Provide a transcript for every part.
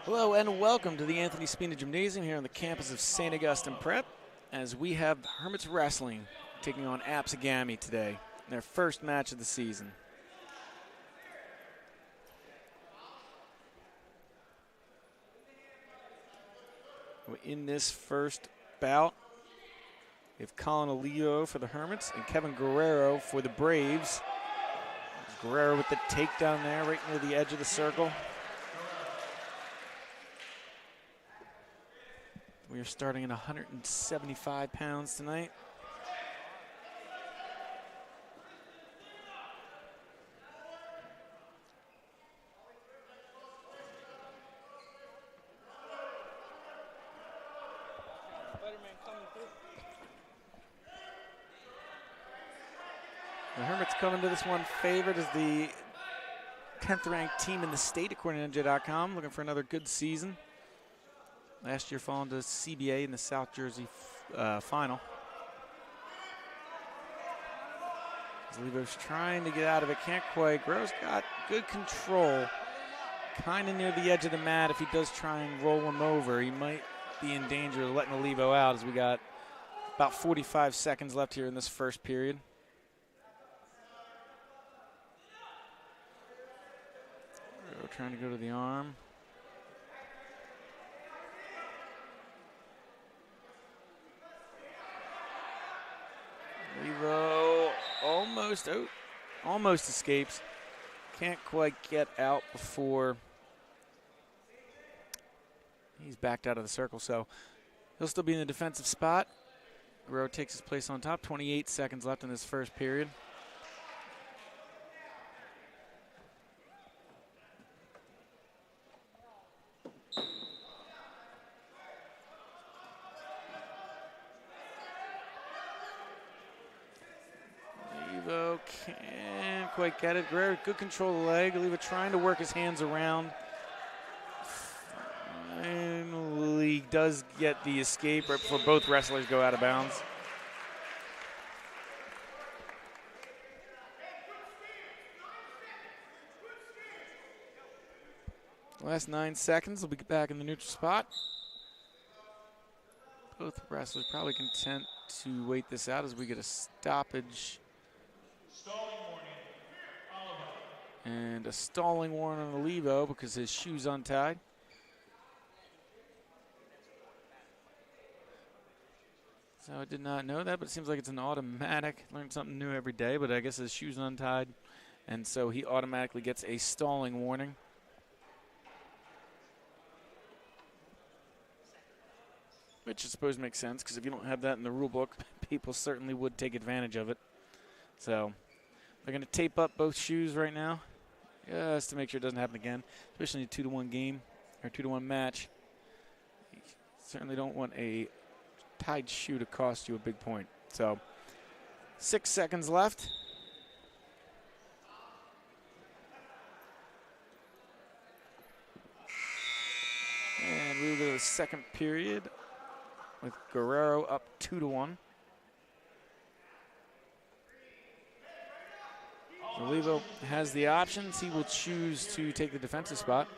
Hello and welcome to the Anthony Spina Gymnasium here on the campus of St. Augustine Prep, as we have Hermits Wrestling taking on Absegami today in their first match of the season. In this first bout, we have Olivo for the Hermits and Kevin Guerrero for the Braves. Guerrero with the takedown there right near the edge of the circle. We are starting at 175 pounds tonight. The Hermits coming to this one favored as the 10th ranked team in the state according to NJ.com, looking for another good season. Last year falling to CBA in the South Jersey final. Olivo's trying to get out of it, can't quite. Guerrero's got good control. Kind of near the edge of the mat. If he does try and roll him over, he might be in danger of letting Olivo out, as we got about 45 seconds left here in this first period. Guerrero trying to go to the arm. Olivo almost escapes. Can't quite get out before he's backed out of the circle, so he'll still be in the defensive spot. Guerrero takes his place on top. 28 seconds left in this first period. Olivo can't quite get it. Guerrero, good control of the leg. Olivo trying to work his hands around. Finally does get the escape right before both wrestlers go out of bounds. Last 9 seconds, we'll be back in the neutral spot. Both wrestlers probably content to wait this out as we get a stoppage. And a stalling warning on Olivo because his shoe's untied. So I did not know that, but it seems like it's an automatic. Learn something new every day, but I guess his shoe's untied, and so he automatically gets a stalling warning. Which I suppose makes sense, because if you don't have that in the rule book, people certainly would take advantage of it. So they're going to tape up both shoes right now, just to make sure it doesn't happen again, especially in a 2-to-1 game or 2-to-1 match. You certainly don't want a tied shoe to cost you a big point. So 6 seconds left. And we will go to the second period with Guerrero up 2-1. Olivo has the options. He will choose to take the defensive spot.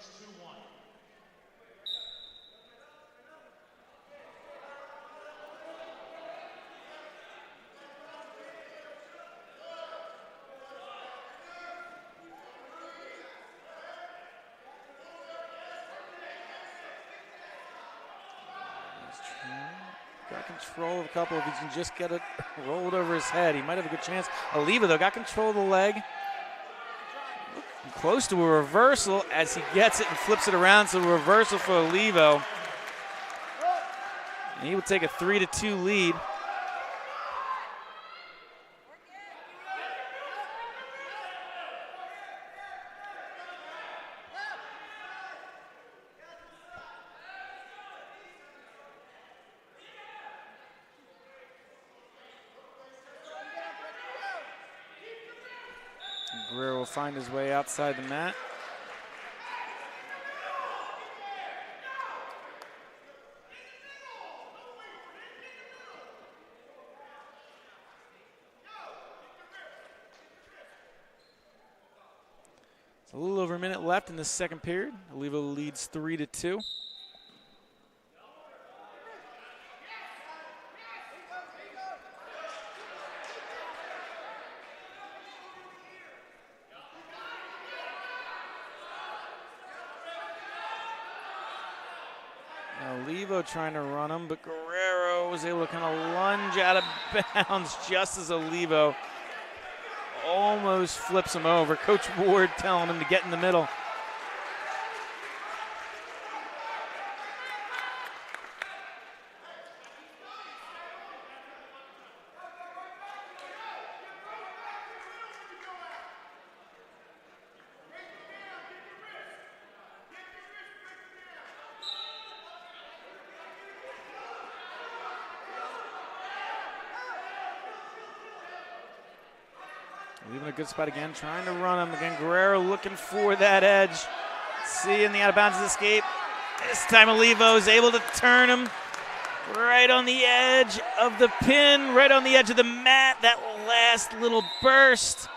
Got control of a couple. If he can just get it rolled over his head, he might have a good chance. Olivo, though, got control of the leg. Close to a reversal as he gets it and flips it around. So a reversal for Olivo. And he will take a 3-2 lead. Guerrero will find his way outside the mat. A little over a minute left in the second period. Olivo leads 3-2. Olivo trying to run him, but Guerrero was able to kind of lunge out of bounds just as Olivo almost flips him over. Coach Ward telling him to get in the middle. Leaving a good spot again, trying to run him again. Guerrero looking for that edge. Seeing the out of bounds escape. This time Olivo is able to turn him right on the edge of the pin, right on the edge of the mat. That last little burst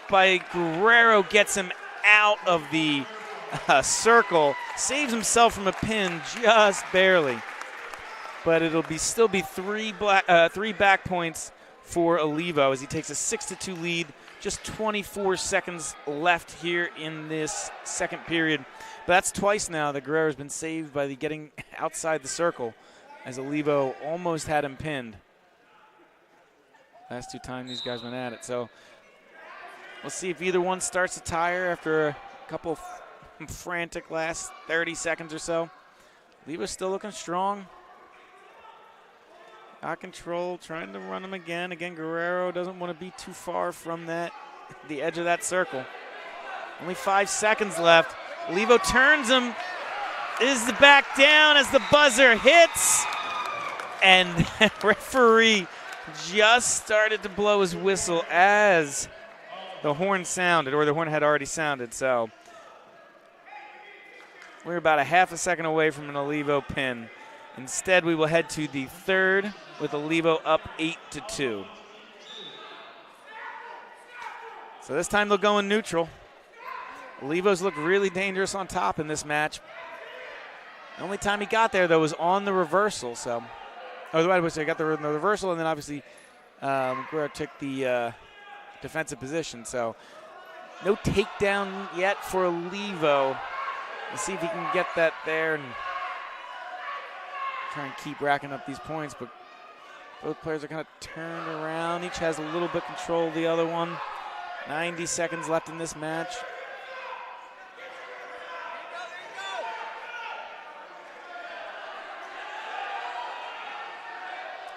by Guerrero gets him out of the circle. Saves himself from a pin just barely. But it'll still be three back points for Olivo as he takes a 6-2 lead. Just 24 seconds left here in this second period. But that's twice now that Guerrero's been saved by the getting outside the circle as Olivo almost had him pinned. Last two times these guys went at it. So we'll see if either one starts to tire after a couple frantic last 30 seconds or so. Olivo's still looking strong. Out control, trying to run him again. Again, Guerrero doesn't want to be too far from the edge of that circle. Only 5 seconds left. Olivo turns him. Is the back down as the buzzer hits. And the referee just started to blow his whistle as the horn sounded, or the horn had already sounded. So we're about a half a second away from an Olivo pin. Instead, we will head to the third with Olivo up 8-2. So this time they'll go in neutral. Olivo's looked really dangerous on top in this match. The only time he got there, though, was on the reversal. So, otherwise, he got the reversal, and then obviously Guerrero took the defensive position. So, no takedown yet for Olivo. Let's see if he can get that there and try and keep racking up these points. But both players are kind of turned around. Each has a little bit control of the other one. 90 seconds left in this match.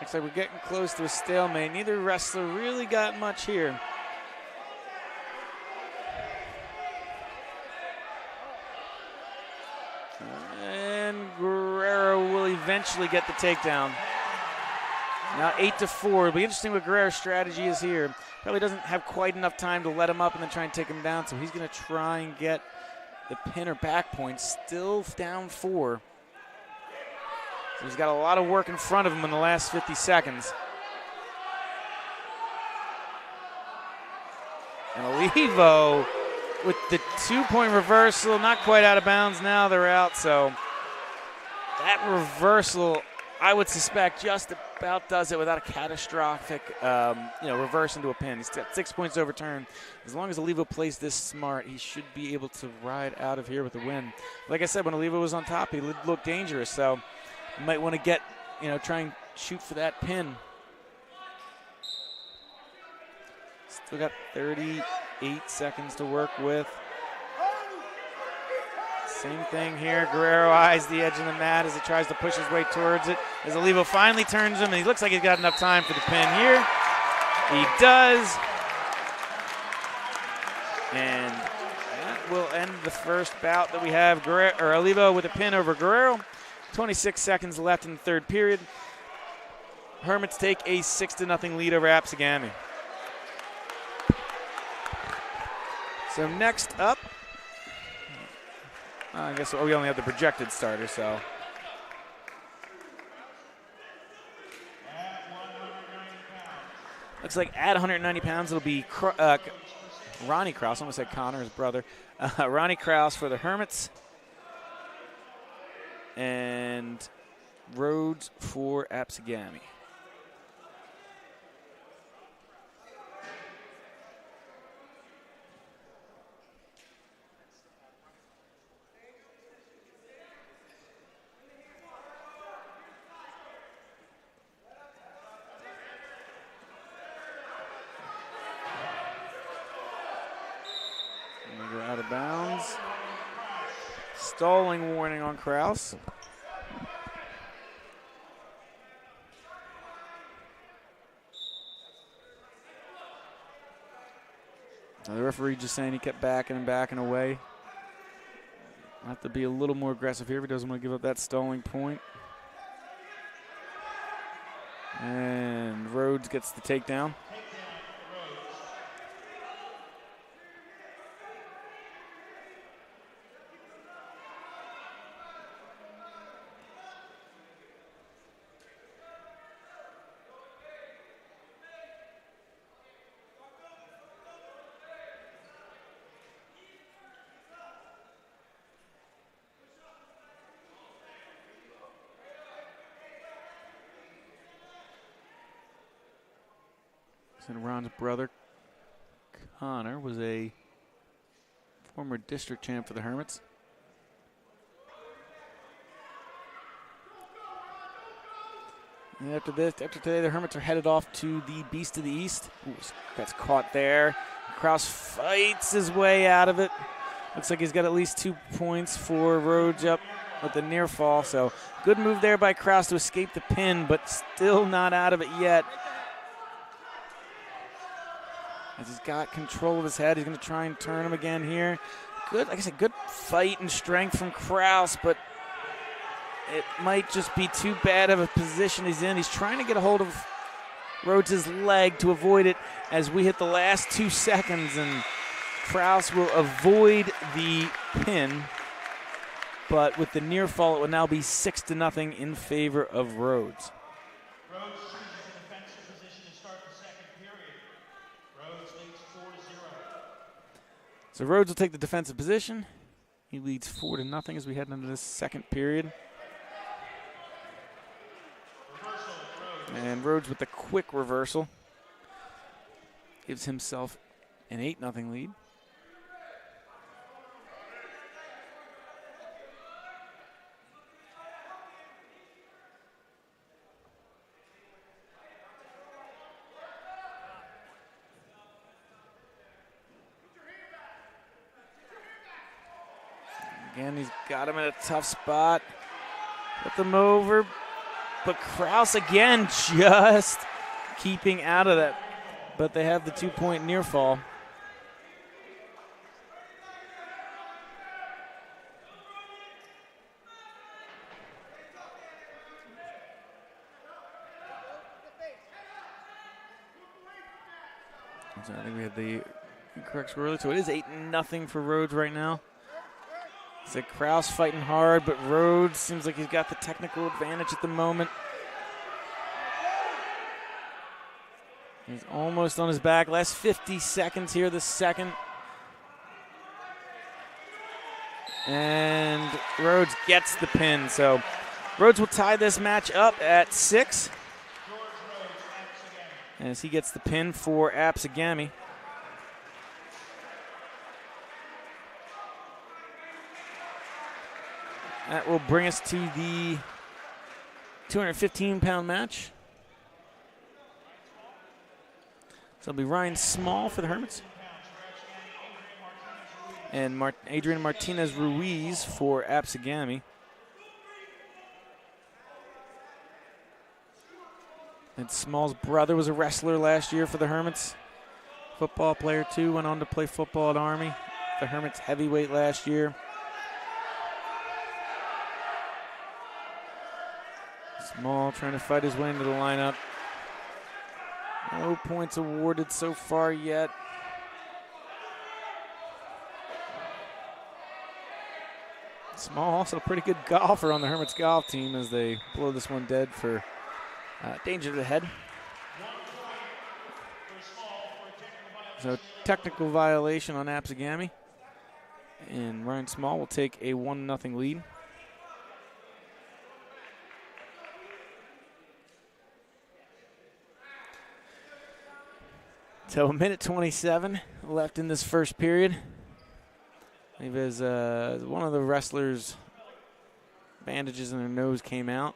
Looks like we're getting close to a stalemate. Neither wrestler really got much here. And Guerrero will eventually get the takedown. Now 8-4. It'll be interesting what Guerrero's strategy is here. Probably doesn't have quite enough time to let him up and then try and take him down, so he's going to try and get the pin or back point. Still down 4. So he's got a lot of work in front of him in the last 50 seconds. And Olivo with the 2-point reversal, not quite out of bounds now, they're out. So that reversal, I would suspect, just about does it without a catastrophic reverse into a pin. He's got 6 points overturned. As long as Olivo plays this smart, he should be able to ride out of here with a win. Like I said, when Olivo was on top, he looked dangerous. So you might want to get, try and shoot for that pin. Still got 38 seconds to work with. Same thing here. Guerrero eyes the edge of the mat as he tries to push his way towards it. As Olivo finally turns him, and he looks like he's got enough time for the pin here. He does. And that will end the first bout that we have. Olivo with a pin over Guerrero. 26 seconds left in the third period. Hermits take a 6-0 lead over Absegami. So next up, I guess we only have the projected starter, so. Looks like at 190 pounds, it'll be Ronnie Krauss, almost said Connor, his brother. Ronnie Krauss for the Hermits. And Rhodes for Absegami. They go out of bounds. Stalling warning on Krauss. Now the referee just saying he kept backing and backing away. Have to be a little more aggressive here if he doesn't want to give up that stalling point. And Rhodes gets the takedown. And Ron's brother, Connor, was a former district champ for the Hermits. And after today, the Hermits are headed off to the Beast of the East. Ooh, that's caught there. Krauss fights his way out of it. Looks like he's got at least 2 points for Rhodes up with the near fall. So good move there by Krauss to escape the pin, but still not out of it yet. As he's got control of his head, he's going to try and turn him again here. Good, like I said, good fight and strength from Krauss, but it might just be too bad of a position he's in. He's trying to get a hold of Rhodes' leg to avoid it as we hit the last 2 seconds, and Krauss will avoid the pin. But with the near fall, it will now be 6-0 in favor of Rhodes. So Rhodes will take the defensive position. He leads 4-0 as we head into this second period. And Rhodes with the quick reversal gives himself an 8-0 lead. Again, he's got him in a tough spot. Put them over. But Krauss again just keeping out of that. But they have the 2-point near fall. So I think we had the correct score earlier. So it is 8-0 for Rhodes right now. It's like Krauss fighting hard, but Rhodes seems like he's got the technical advantage at the moment. He's almost on his back. Last 50 seconds here, the second. And Rhodes gets the pin. So Rhodes will tie this match up at 6. As he gets the pin for Absegami. That will bring us to the 215-pound match. So it'll be Ryan Small for the Hermits. And Adrian Martinez Ruiz for Absegami. And Small's brother was a wrestler last year for the Hermits. Football player too, went on to play football at Army. The Hermits heavyweight last year. Small trying to fight his way into the lineup. No points awarded so far yet. Small also a pretty good golfer on the Hermits golf team as they blow this one dead for danger to the head. So technical violation on Absegami. And Ryan Small will take a 1-0 lead. So 1:27 left in this first period. I believe as one of the wrestlers' bandages in their nose came out.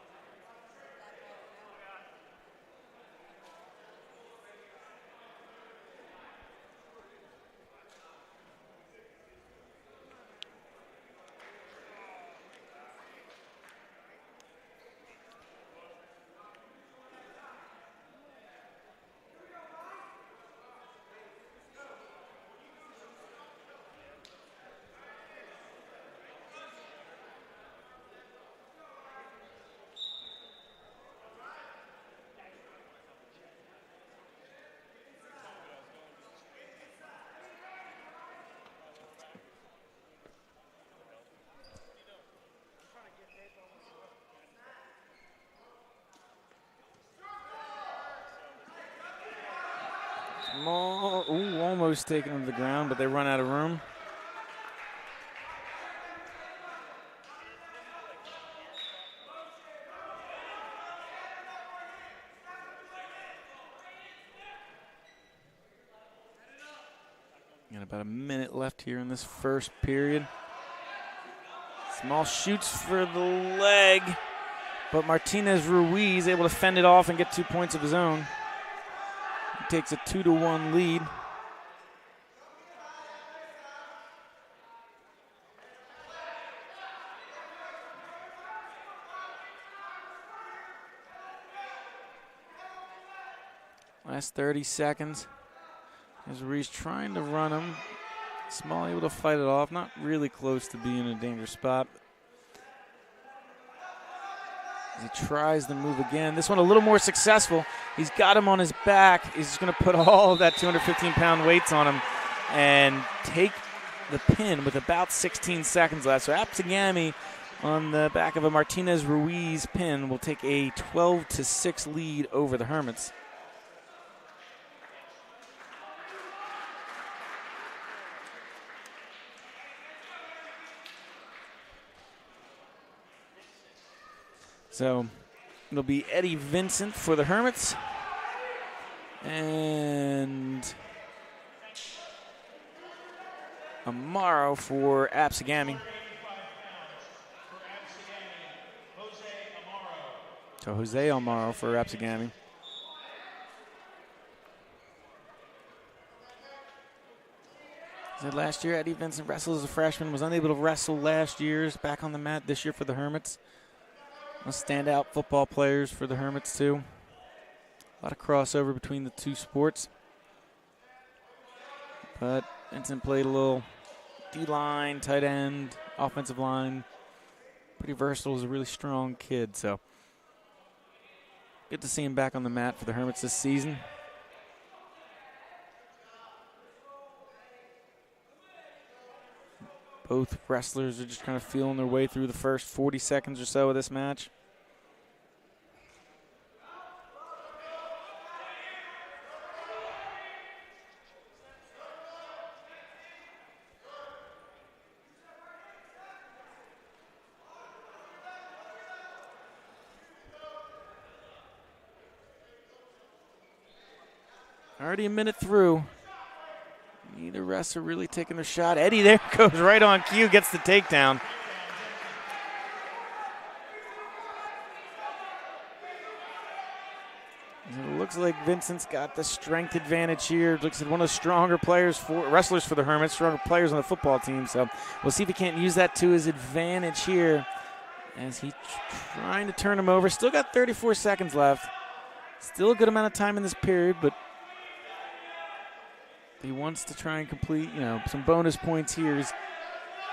Ooh, almost taken him to the ground, but they run out of room. Got about a minute left here in this first period. Small shoots for the leg, but Martinez Ruiz able to fend it off and get 2 points of his own. He takes a 2-1 lead. Last 30 seconds. As Ruiz trying to run him. Small able to fight it off. Not really close to being in a dangerous spot. As he tries to move again. This one a little more successful. He's got him on his back. He's just going to put all of that 215-pound weights on him and take the pin with about 16 seconds left. So Absegami on the back of a Martinez Ruiz pin will take a 12-6 lead over the Hermits. So it'll be Eddie Vincent for the Hermits and Amaro for Absegami. So Jose Amaro for Absegami. Last year, Eddie Vincent wrestled as a freshman, was unable to wrestle last year, is back on the mat this year for the Hermits. Standout football players for the Hermits, too. A lot of crossover between the two sports. But Vincent played a little D-line, tight end, offensive line. Pretty versatile, was a really strong kid, so good to see him back on the mat for the Hermits this season. Both wrestlers are just kind of feeling their way through the first 40 seconds or so of this match. Already a minute through. Neither wrestler really taking their shot. Eddie there goes right on cue, gets the takedown. It looks like Vincent's got the strength advantage here. It looks like one of the stronger wrestlers for the Hermits, stronger players on the football team. So we'll see if he can't use that to his advantage here as he's trying to turn him over. Still got 34 seconds left. Still a good amount of time in this period, but he wants to try and complete, some bonus points here. He's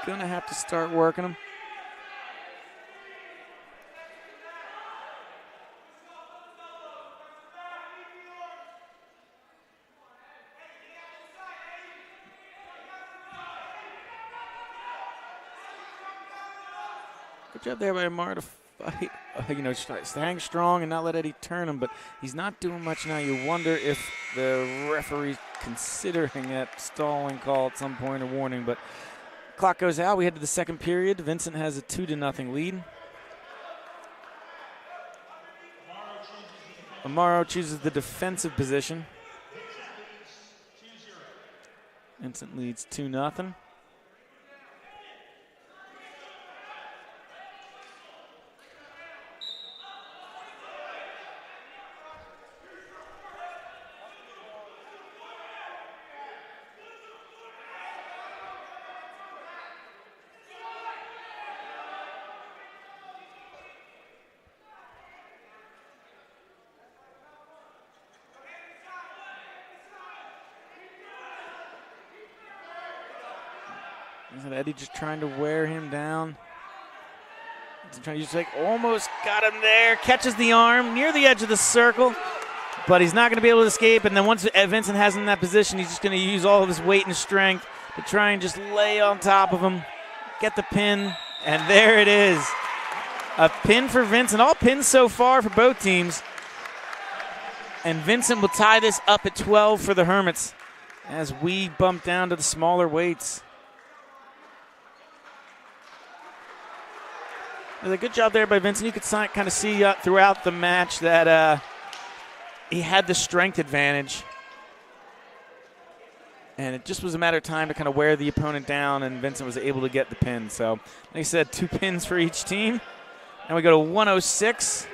going to have to start working them. Good job there by Amaro to fight hang strong and not let Eddie turn him, but he's not doing much now. You wonder if the referee's considering that stalling call at some point or warning, but clock goes out. We head to the second period. Vincent has a 2-0 lead. Amaro chooses the defensive position. Vincent leads 2-0. Eddie just trying to wear him down. Almost got him there. Catches the arm near the edge of the circle, but he's not going to be able to escape. And then once Vincent has him in that position, he's just going to use all of his weight and strength to try and just lay on top of him, get the pin, and there it is. A pin for Vincent. All pins so far for both teams. And Vincent will tie this up at 12 for the Hermits as we bump down to the smaller weights. A good job there by Vincent. You could kind of see throughout the match that he had the strength advantage. And it just was a matter of time to kind of wear the opponent down, and Vincent was able to get the pin. So, like I said, 2 pins for each team. And we go to 106.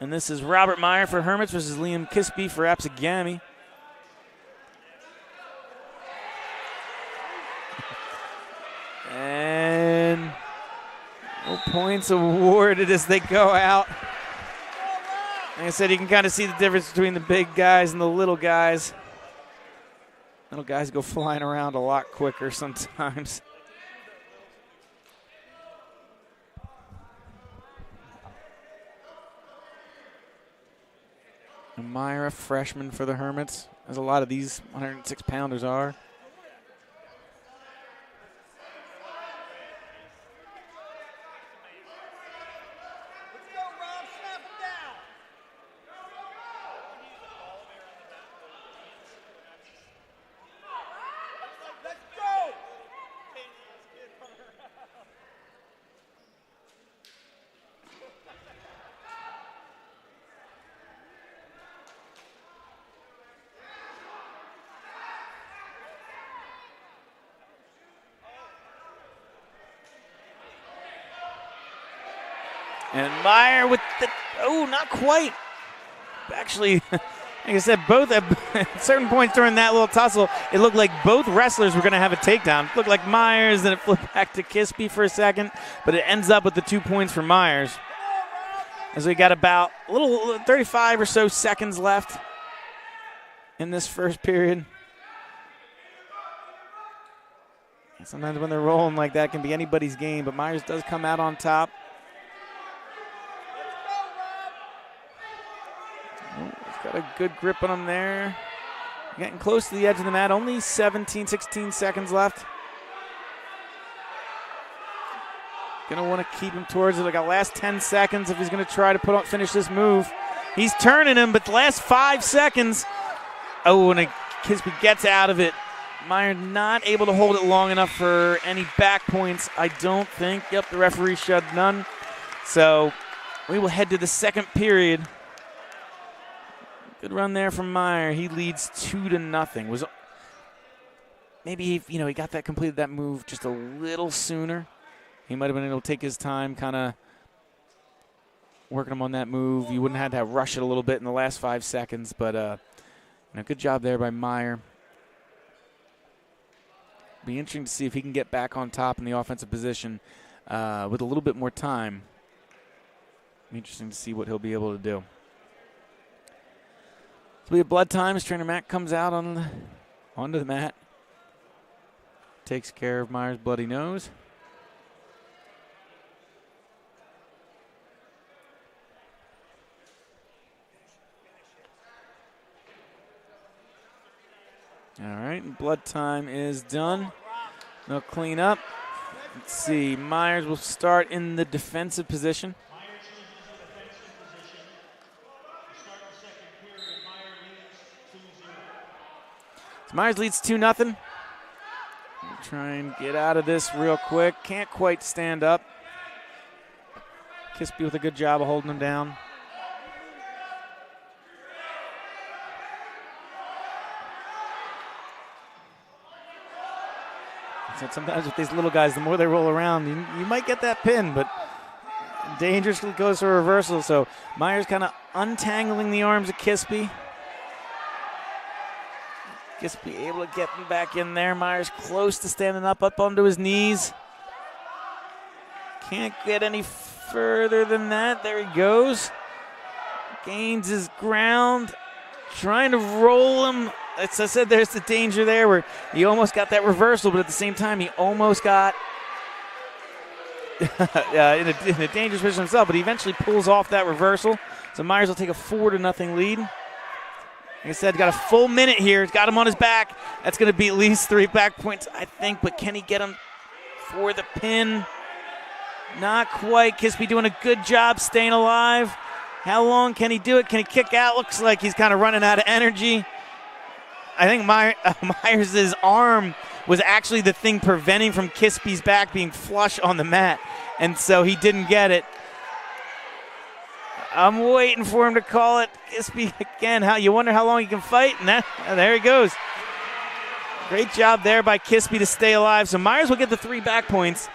And this is Robert Meyer for Hermits versus Liam Kispy for Absegami. And no points awarded as they go out. Like I said, you can kind of see the difference between the big guys and the little guys. Little guys go flying around a lot quicker sometimes. And Meyer, a freshman for the Hermits, as a lot of these 106-pounders are. And Meyer with the, not quite. Actually, like I said, both at certain points during that little tussle, it looked like both wrestlers were going to have a takedown. It looked like Myers, then it flipped back to Kispy for a second, but it ends up with the 2 points for Myers. As we got about a little 35 or so seconds left in this first period. Sometimes when they're rolling like that, it can be anybody's game, but Myers does come out on top. Got a good grip on him there. Getting close to the edge of the mat. Only 17, 16 seconds left. Going to want to keep him towards it. Like a last 10 seconds if he's going to try to finish this move. He's turning him, but the last 5 seconds. Oh, and Kispy gets out of it. Meyer not able to hold it long enough for any back points, I don't think. Yep, the referee showed none. So we will head to the second period. Good run there from Meyer. He leads 2-0. Was maybe he got that completed that move just a little sooner. He might have been able to take his time, kind of working him on that move. You wouldn't have had to rush it a little bit in the last 5 seconds, but good job there by Meyer. Be interesting to see if he can get back on top in the offensive position with a little bit more time. Be interesting to see what he'll be able to do. So we have blood time as trainer Matt comes out onto the mat. Takes care of Meyer's bloody nose. All right, blood time is done. No cleanup. Let's see. Myers will start in the defensive position. So Myers leads 2-0. Try and get out of this real quick. Can't quite stand up. Kispy with a good job of holding him down. So sometimes with these little guys, the more they roll around, you might get that pin, but dangerously goes for a reversal. So Myers kind of untangling the arms of Kispy. Kispy able to get him back in there. Myers close to standing up onto his knees. Can't get any further than that. There he goes. Gains his ground. Trying to roll him. As I said, there's the danger there where he almost got that reversal, but at the same time, he almost got in a dangerous position himself, but he eventually pulls off that reversal. So Myers will take a 4-0 lead. Like I said, got a full minute here. He's got him on his back. That's going to be at least 3 back points, I think, but can he get him for the pin? Not quite. Kispy doing a good job staying alive. How long can he do it? Can he kick out? Looks like he's kind of running out of energy. I think Myers' arm was actually the thing preventing from Kispy's back being flush on the mat, and so he didn't get it. I'm waiting for him to call it. Kispy again. You wonder how long he can fight, and there he goes. Great job there by Kispy to stay alive. So Myers will get the 3 back points.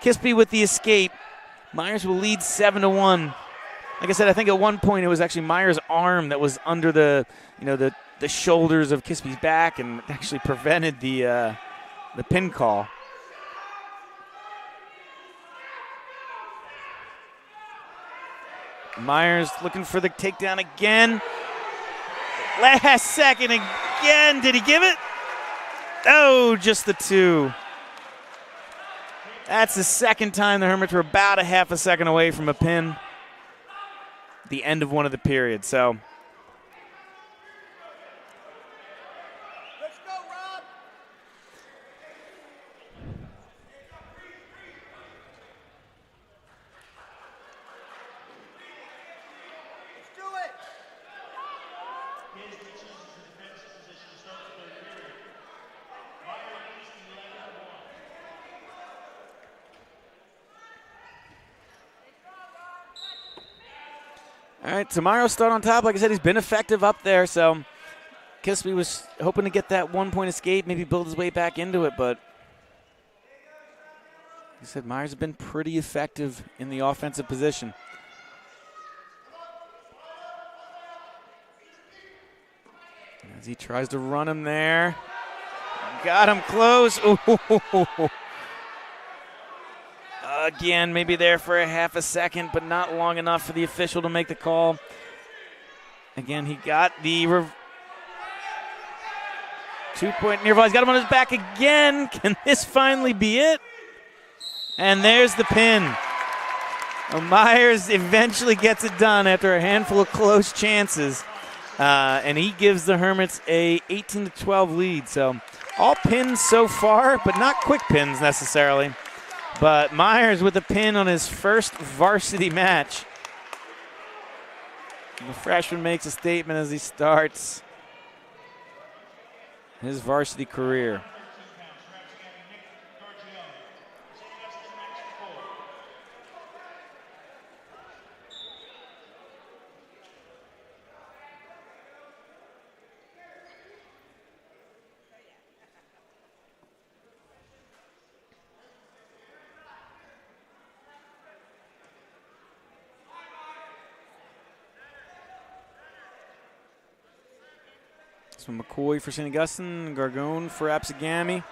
Kispy with the escape. Myers will lead 7-1. Like I said, I think at one point it was actually Myers' arm that was under the shoulders of Kispy's back and actually prevented the pin call. Myers looking for the takedown again. Last second again. Did he give it? Oh, just the 2. That's the second time the Hermits were about a half a second away from a pin. The end of one of the periods. So all right, Amaro start on top. Like I said, he's been effective up there, so Kispy was hoping to get that 1-point escape, maybe build his way back into it, but like I said, Myers has been pretty effective in the offensive position. As he tries to run him there. Got him close. Ooh. Again, maybe there for a half a second, but not long enough for the official to make the call. Again, he got the 2-point nearby. He's got him on his back again. Can this finally be it? And there's the pin. Myers eventually gets it done after a handful of close chances. And he gives the Hermits a 18-12 lead. So all pins so far, but not quick pins necessarily. But Myers with a pin on his first varsity match. And the freshman makes a statement as he starts his varsity career. So McCoy for St. Augustine, Gargone for Absegami.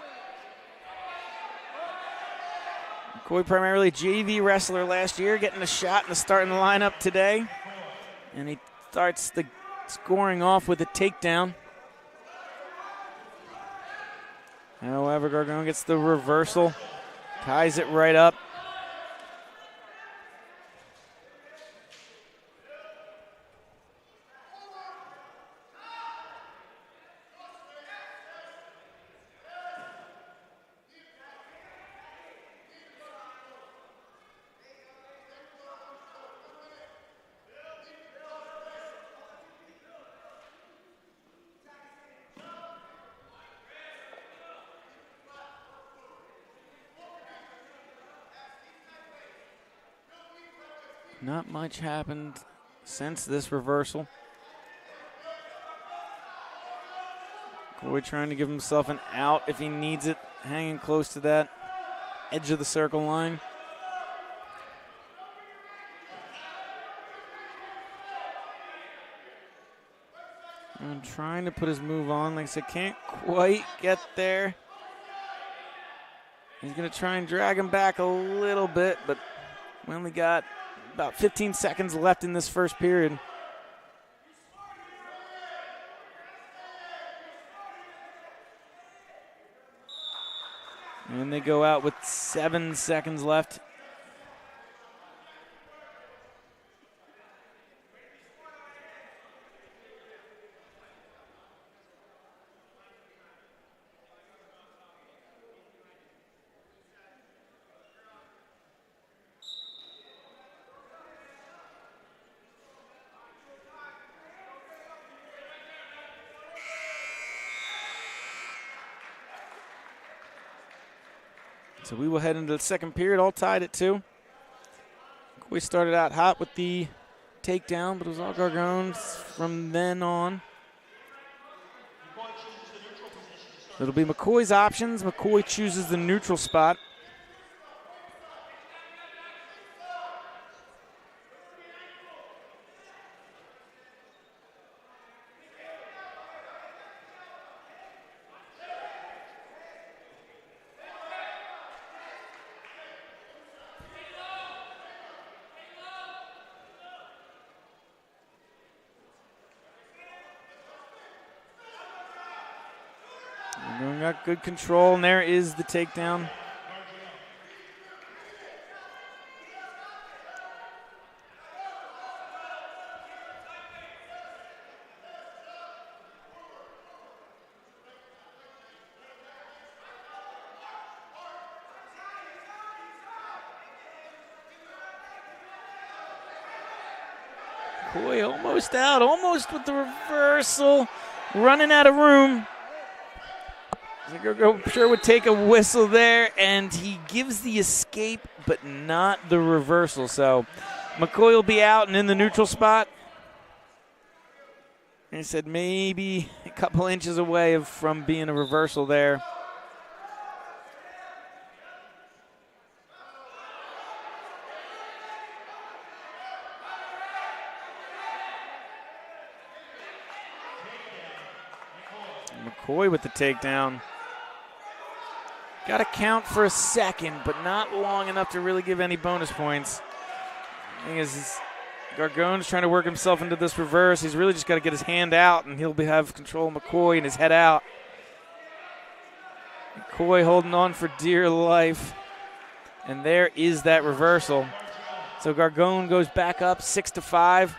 McCoy primarily JV wrestler last year, getting a shot in the starting lineup today. And he starts the scoring off with a takedown. However, Gargone gets the reversal, ties it right up. Not much happened since this reversal. McCoy trying to give himself an out if he needs it, hanging close to that edge of the circle line. And trying to put his move on. Like I said, can't quite get there. He's going to try and drag him back a little bit, but we only got about 15 seconds left in this first period. And they go out with 7 seconds left. So we will head into the second period, all tied at 2. We started out hot with the takedown, but it was all Gargone from then on. It'll be McCoy's options. McCoy chooses the neutral spot. Got good control, and there is the takedown. Boy, almost out, almost with the reversal, running out of room. I'm sure would take a whistle there, and he gives the escape, but not the reversal. So McCoy will be out and in the neutral spot. And he said maybe a couple inches away from being a reversal there. McCoy with the takedown. Got to count for a second, but not long enough to really give any bonus points. The thing is, Gargone's trying to work himself into this reverse. He's really just got to get his hand out, and he'll have control of McCoy and his head out. McCoy holding on for dear life. And there is that reversal. So Gargone goes back up 6-5.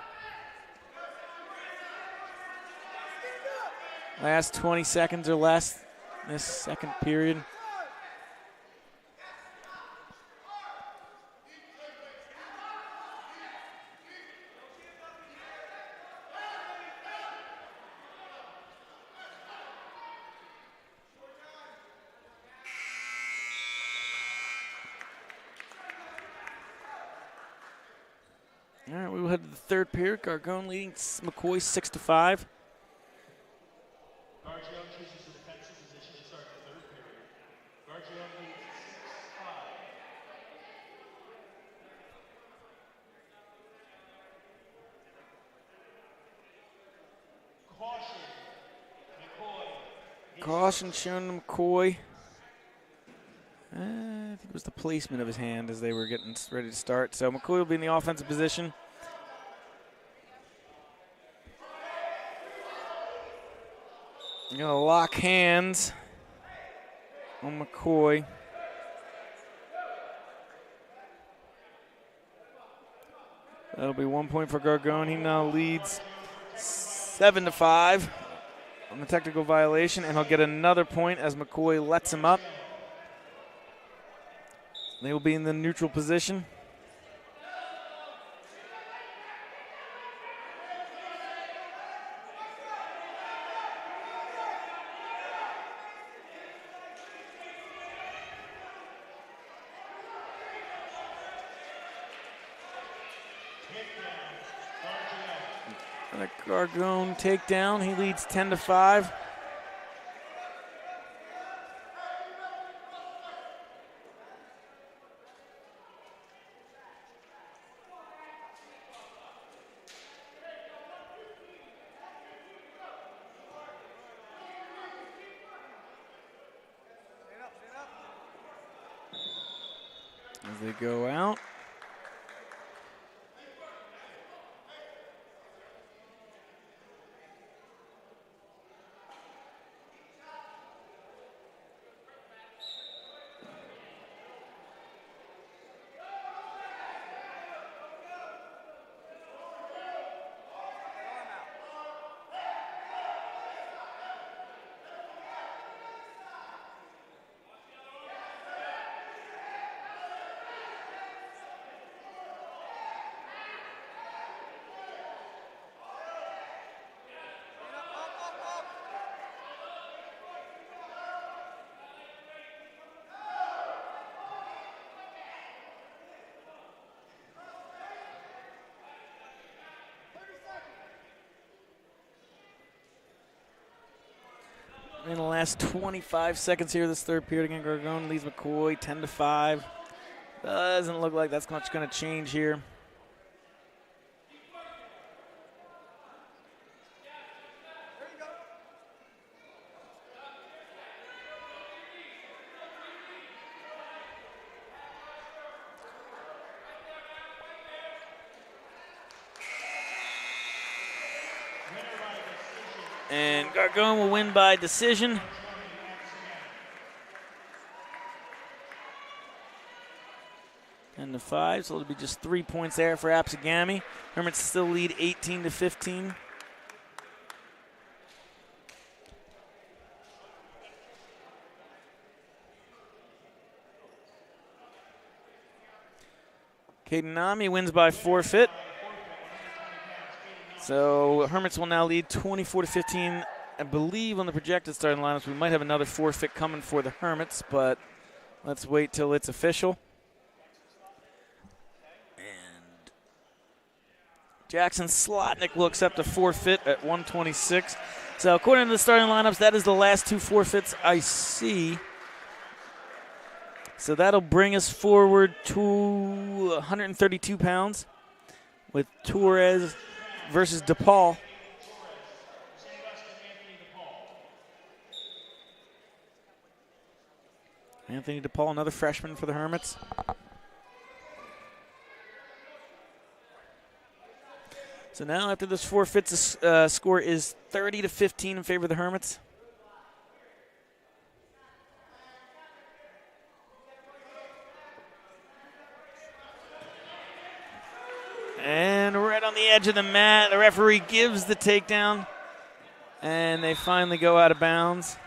Last 20 seconds or less in this second period. All right, we will head to the third period. Gargone leading McCoy 6-5. Caution shown to McCoy. I think it was the placement of his hand as they were getting ready to start. So McCoy will be in the offensive position. You're going to lock hands on McCoy. That'll be 1 point for Gargone. He now leads 7-5 on the technical violation, and he'll get another point as McCoy lets him up. They will be in the neutral position. And a Gargone takedown. He leads 10-5. As they go out. In the last 25 seconds here, this third period again, Gargone leads McCoy 10-5. Doesn't look like that's much going to change here. And Gargone will win by decision. And the 5, so it'll be just 3 points there for Absegami. Hermits still lead 18-15. Kadenami wins by forfeit. So Hermits will now lead 24-15. I believe on the projected starting lineups, we might have another forfeit coming for the Hermits, but let's wait till it's official. And Jackson Slotnick will accept a forfeit at 126. So according to the starting lineups, that is the last 2 forfeits I see. So that'll bring us forward to 132 pounds with Torres versus DePaul. Anthony DePaul, another freshman for the Hermits. So now after this forfeits, the score is 30-15 in favor of the Hermits. And right on the edge of the mat, the referee gives the takedown, and they finally go out of bounds.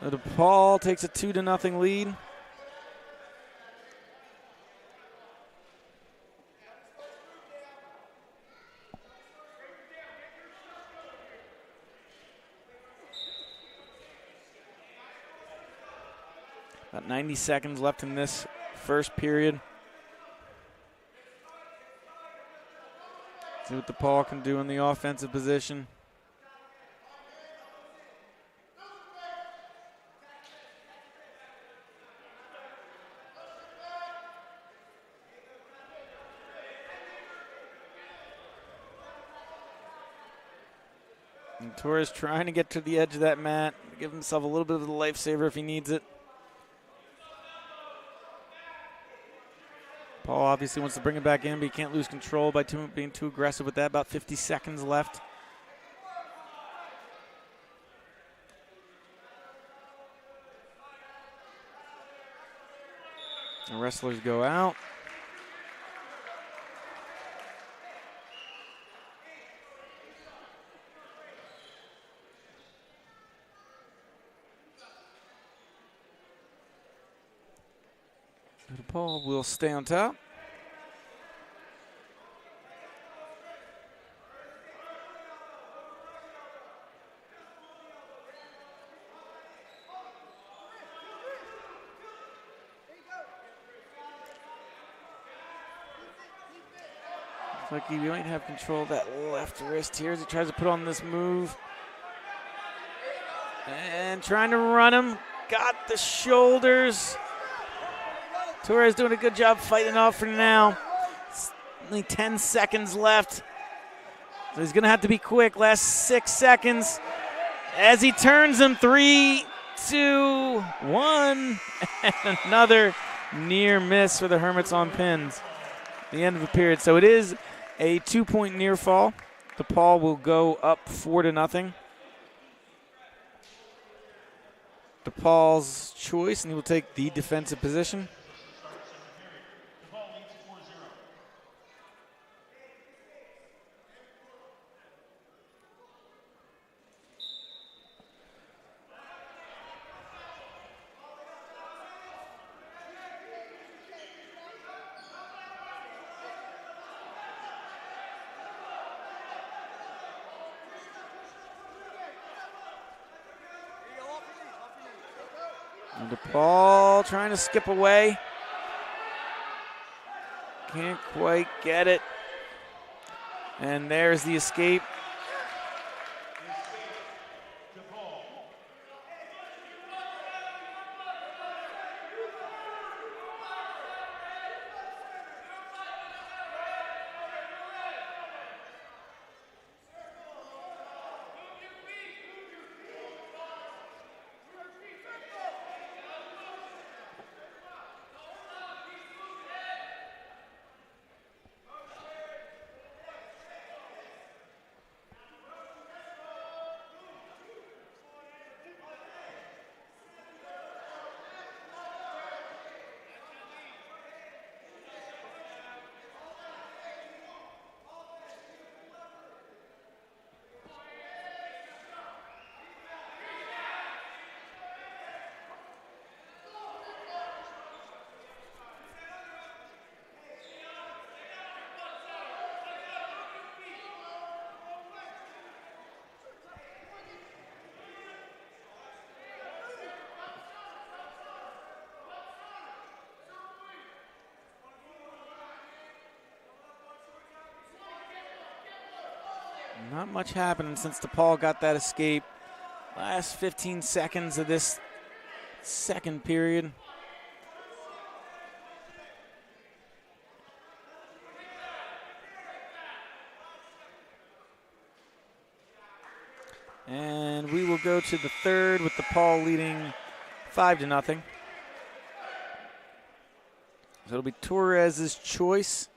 DePaul takes a 2-0 lead. About 90 seconds left in this first period. See what DePaul can do in the offensive position. And Torres trying to get to the edge of that mat, give himself a little bit of the lifesaver if he needs it. Paul obviously wants to bring it back in, but he can't lose control by being too aggressive with that. About 50 seconds left. The wrestlers go out. DePaul will stay on top. Looks like he might have control of that left wrist here as he tries to put on this move. And trying to run him. Got the shoulders. Torres doing a good job fighting off for now. It's only 10 seconds left. So he's going to have to be quick. Last 6 seconds. As he turns him, 3, 2, 1. And another near miss for the Hermits on pins. The end of the period. So it is a 2-point near fall. DePaul will go up 4-0. DePaul's choice, and he will take the defensive position. DePaul trying to skip away. Can't quite get it. And there's the escape. Not much happening since DePaul got that escape. Last 15 seconds of this second period. And we will go to the third with DePaul leading 5-0. So it'll be Torres' choice.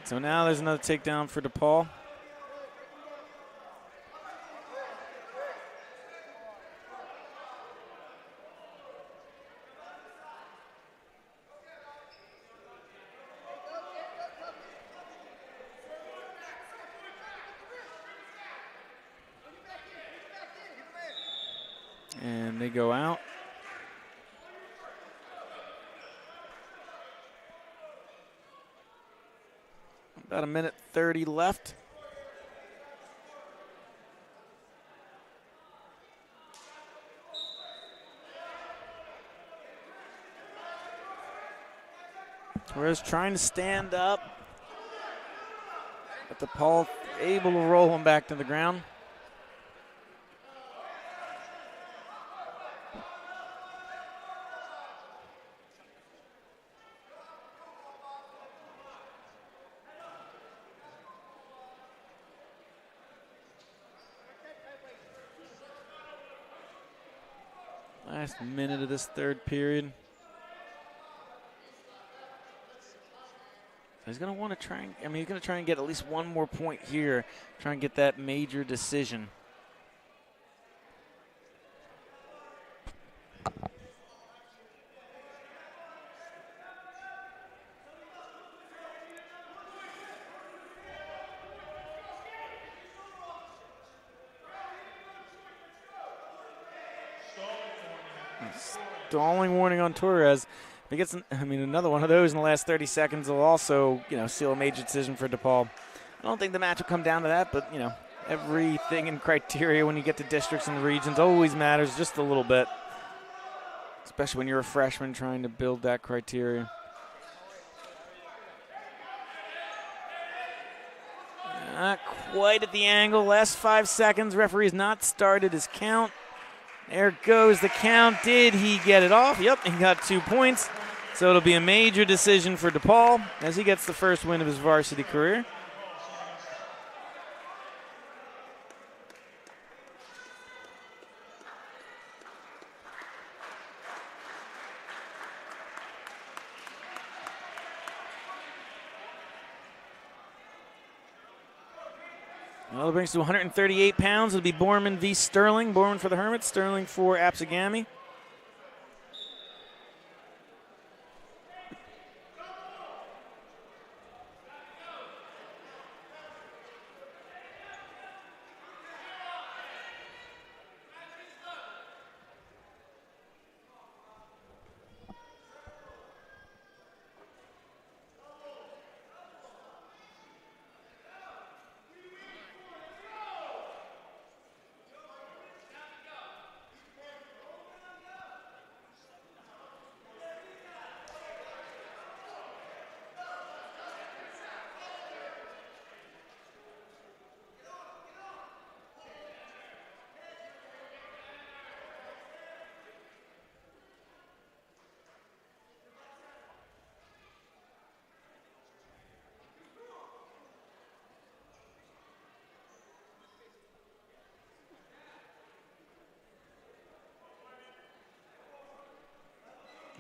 So now there's another takedown for DePaul. And they go out. About 1:30 left. Torres trying to stand up, but DePaul able to roll him back to the ground. Last minute of this third period. He's going to want to try and, he's going to try and get at least one more point here, try and get that major decision. Stalling warning on Torres. If he gets, another one of those in the last 30 seconds will also, seal a major decision for DePaul. I don't think the match will come down to that, but, Everything in criteria when you get to districts and regions always matters just a little bit, especially when you're a freshman trying to build that criteria. Not quite at the angle. Last 5 seconds. Referee has not started his count. There goes the count. Did he get it off? Yep, he got 2 points. So it'll be a major decision for DePaul as he gets the first win of his varsity career. Well, it brings to 138 pounds. It'll be Borman v. Sterling. Borman for the Hermits, Sterling for Absegami.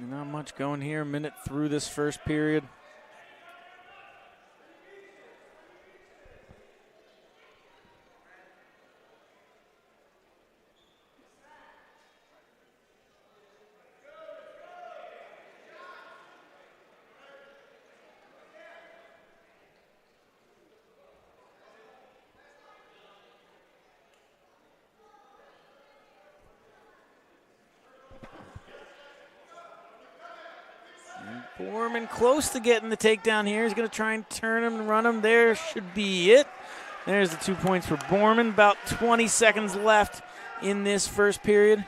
Not much going here, a minute through this first period. Borman close to getting the takedown here. He's going to try and turn him and run him. There should be it. There's the 2 points for Borman. About 20 seconds left in this first period.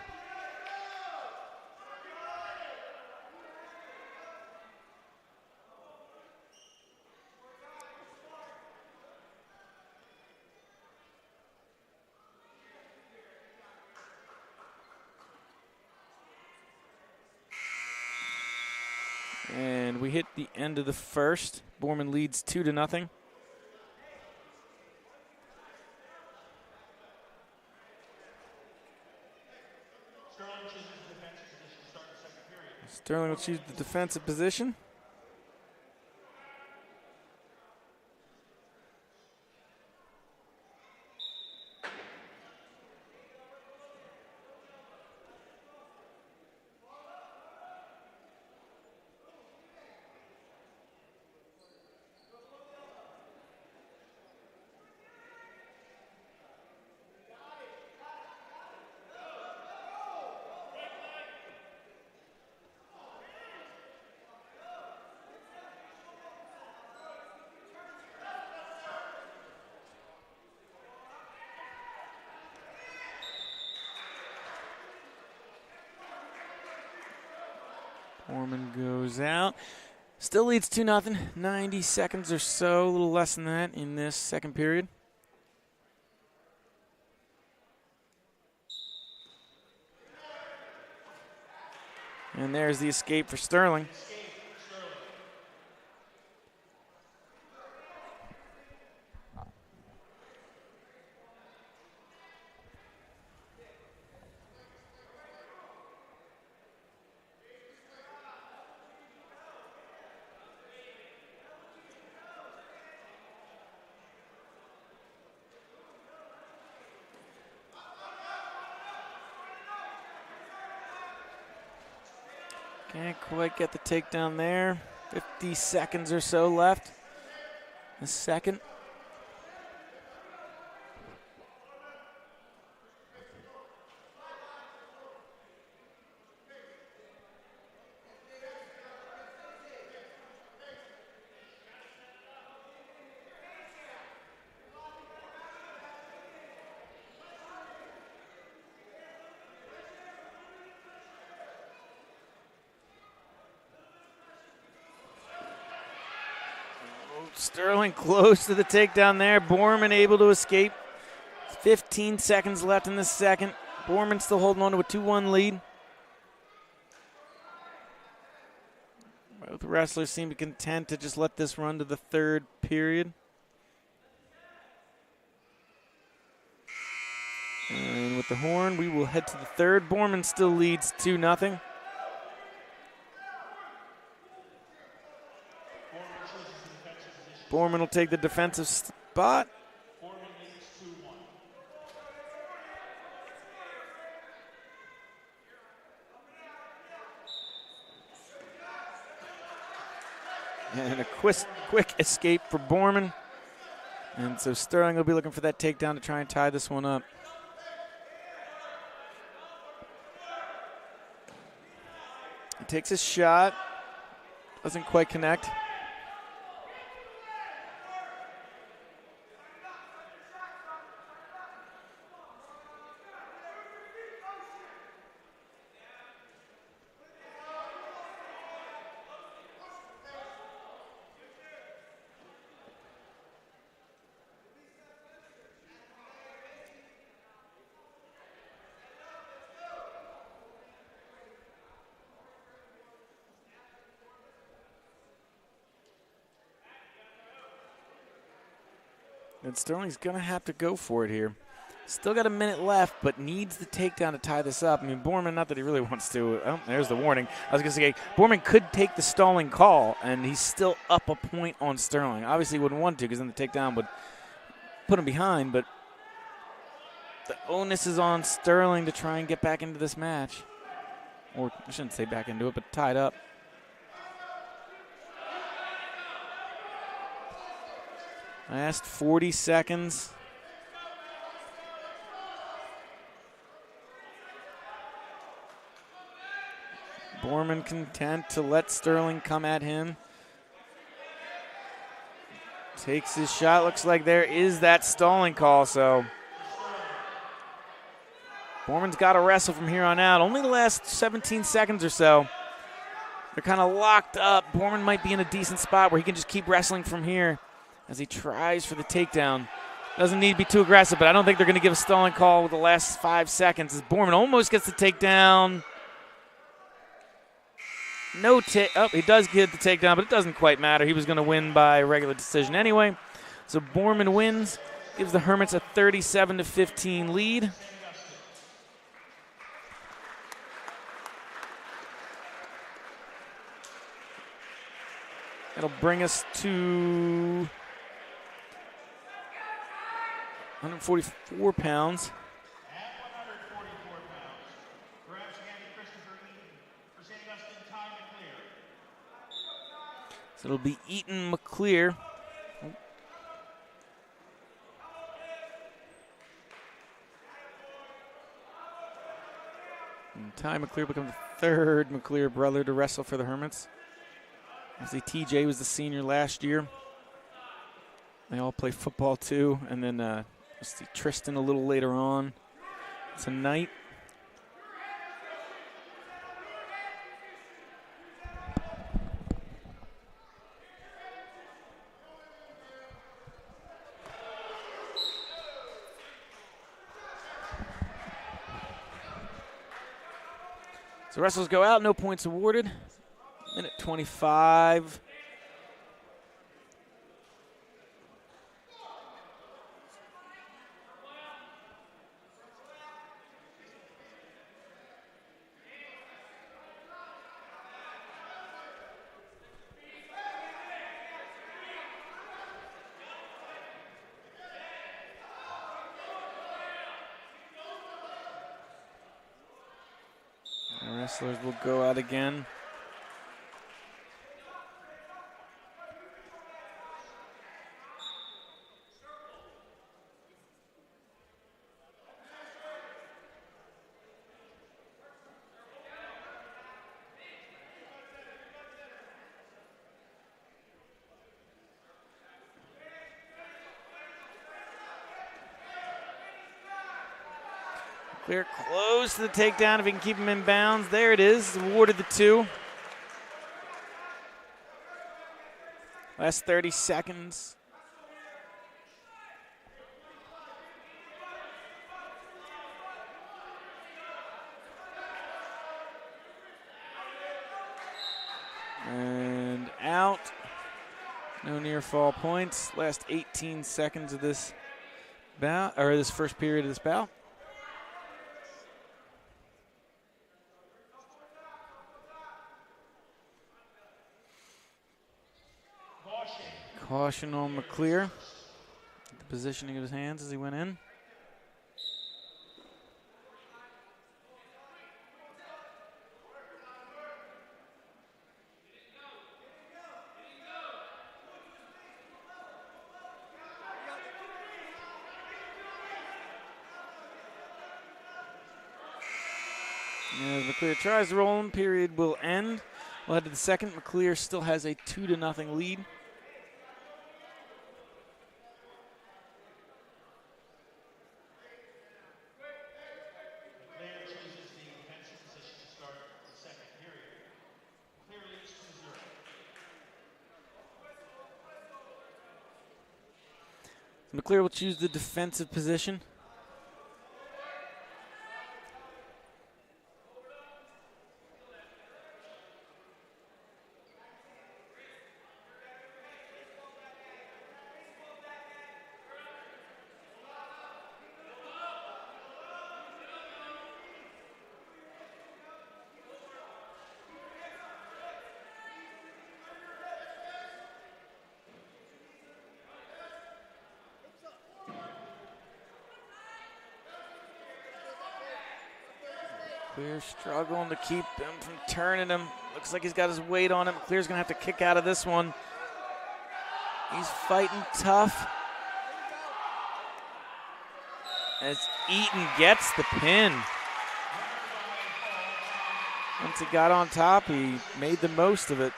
And we hit the end of the first. Borman leads 2-0. Sterling will choose the defensive position. Borman goes out. Still leads 2-0. 90 seconds or so, a little less than that in this second period. And there's the escape for Sterling. Can't quite get the takedown there. 50 seconds or so left. The second. Sterling close to the takedown there. Borman able to escape. 15 seconds left in the second. Borman still holding on to a 2-1 lead. Both wrestlers seem to be content to just let this run to the third period. And with the horn, we will head to the third. Borman still leads 2-0. Borman will take the defensive spot. And a quick escape for Borman. And so Sterling will be looking for that takedown to try and tie this one up. He takes his shot. Doesn't quite connect. And Sterling's going to have to go for it here. Still got a minute left, but needs the takedown to tie this up. I mean, Borman, not that he really wants to. Oh, there's the warning. I was going to say, Borman could take the stalling call, and he's still up a point on Sterling. Obviously, he wouldn't want to because then the takedown would put him behind, but the onus is on Sterling to try and get back into this match. Or I shouldn't say back into it, but tied up. Last 40 seconds. Borman content to let Sterling come at him. Takes his shot. Looks like there is that stalling call, so Borman's got to wrestle from here on out. Only the last 17 seconds or so. They're kind of locked up. Borman might be in a decent spot where he can just keep wrestling from here as he tries for the takedown. Doesn't need to be too aggressive, but I don't think they're going to give a stalling call with the last 5 seconds as Borman almost gets the takedown. He does get the takedown, but it doesn't quite matter. He was going to win by regular decision anyway. So Borman wins, gives the Hermits a 37-15 lead. That'll bring us to 144 pounds. So it'll be Eaton, McClure. And Ty McClure becomes the third McClure brother to wrestle for the Hermits. Obviously, TJ was the senior last year. They all play football too. And then we'll see Tristan a little later on tonight. So wrestlers go out, no points awarded. Minute 25. The wrestlers will go out again. Clear close to the takedown if he can keep him in bounds. There it is, awarded the 2. Last 30 seconds. And out. No near fall points. Last 18 seconds of this bout, or this first period of this bout. Caution on McClure. The positioning of his hands as he went in. As McClure tries to roll him, period will end. We'll head to the second. McClure still has a 2-0 lead. McClure will choose the defensive position. McClure struggling to keep him from turning him. Looks like he's got his weight on him. McClure's going to have to kick out of this one. He's fighting tough. As Eaton gets the pin. Once he got on top, he made the most of it.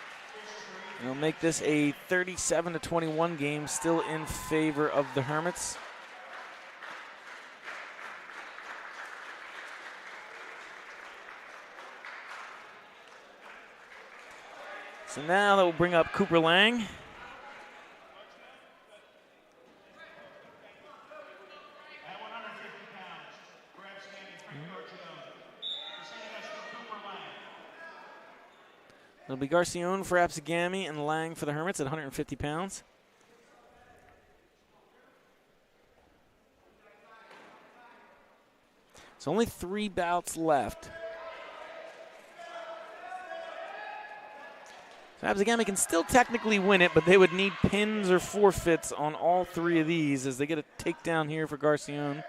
And he'll make this a 37-21 game, still in favor of the Hermits. So now that will bring up Cooper Lang. It'll be Garcian for Absegami and Lang for the Hermits at 150 pounds. So only 3 bouts left. Absegami can still technically win it, but they would need pins or forfeits on all 3 of these as they get a takedown here for Garcian.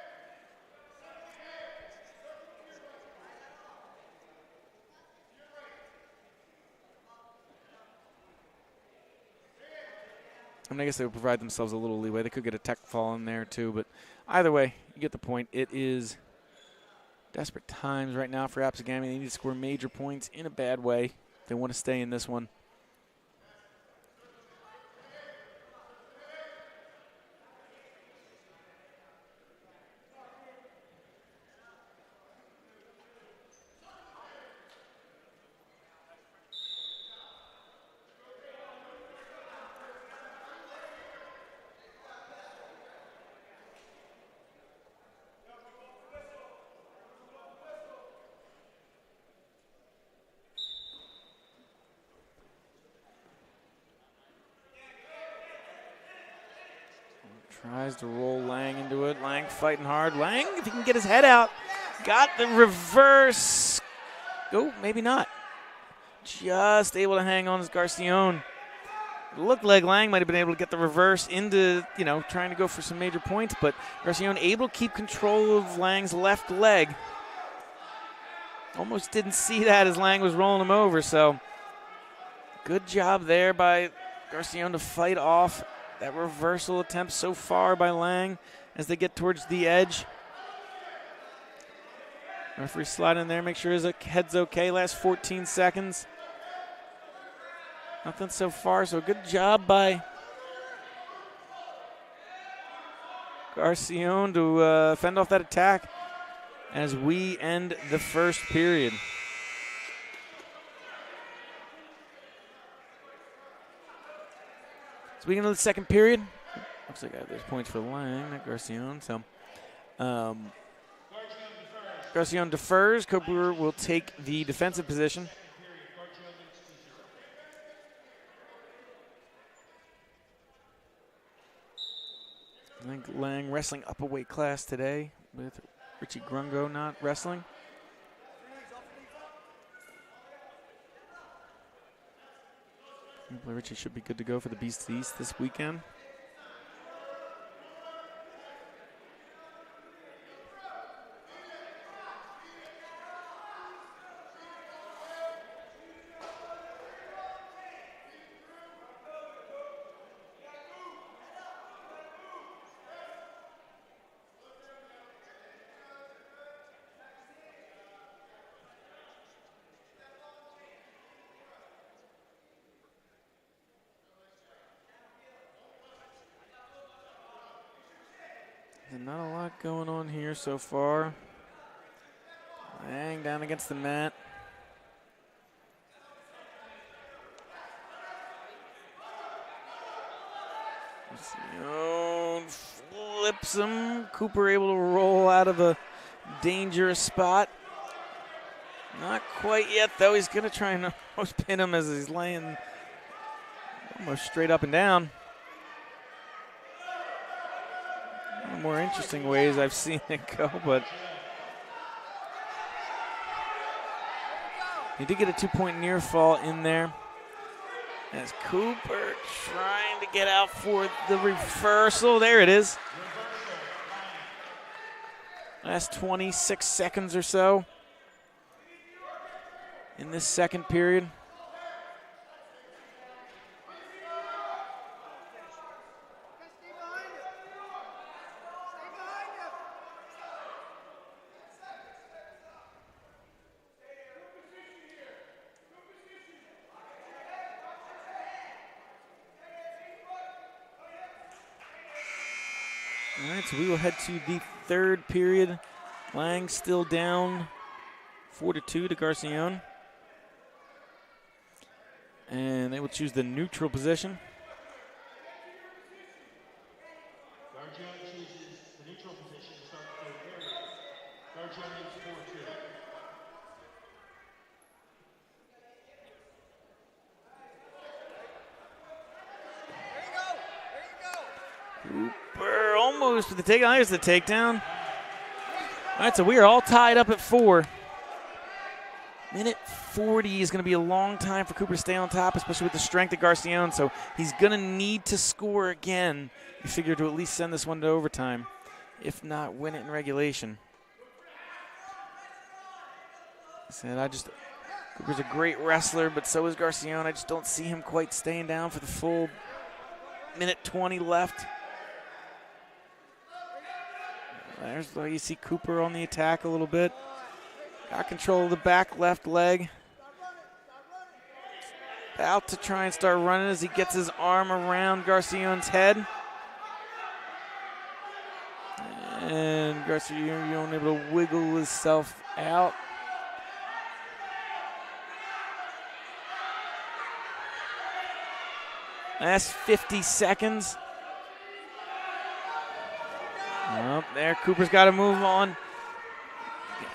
I mean, I guess they would provide themselves a little leeway. They could get a tech fall in there too, but either way, you get the point. It is desperate times right now for Absegami. They need to score major points in a bad way if they want to stay in this one. Tries to roll Lang into it. Lang fighting hard. Lang, if he can get his head out, got the reverse. Oh, maybe not. Just able to hang on as Garcian. It looked like Lang might have been able to get the reverse into, trying to go for some major points, but Garcian able to keep control of Lang's left leg. Almost didn't see that as Lang was rolling him over, so good job there by Garcian to fight off that reversal attempt so far by Lang as they get towards the edge. Referee slide in there, make sure his head's okay. Last 14 seconds. Nothing so far, so good job by Garcian to fend off that attack as we end the first period. So we get into the second period. Looks like there's points for Lang, not Garcian. So Garcian defers. Cooper will take the defensive position. I think Lang wrestling up a weight class today with Richie Grungo not wrestling. Richie should be good to go for the Beast East this weekend. Not a lot going on here so far. Lang down against the mat. Flips him. Cooper able to roll out of a dangerous spot. Not quite yet, though. He's going to try and almost pin him as he's laying almost straight up and down. More interesting ways I've seen it go, but he did get a 2-point near fall in there. As Cooper trying to get out for the reversal. There it is. Last 26 seconds or so in this second period. All right, so we will head to the third period. Lang still down 4-2 to Garcian. And they will choose the neutral position. Gargone chooses the neutral position to start the third period. Gargone leads 4-2. Cooper almost with the takedown. There's the takedown. All right, so we are all tied up at 4. Minute 40 is going to be a long time for Cooper to stay on top, especially with the strength of Garcian. So he's going to need to score again. You figure to at least send this one to overtime, if not win it in regulation. Cooper's a great wrestler, but so is Garcian. I just don't see him quite staying down for the full minute 20 left. There's where you see Cooper on the attack a little bit. Got control of the back left leg. About to try and start running as he gets his arm around Garcian's head. And Garcian able to wiggle himself out. Last 50 seconds. Well, there, Cooper's got to move on.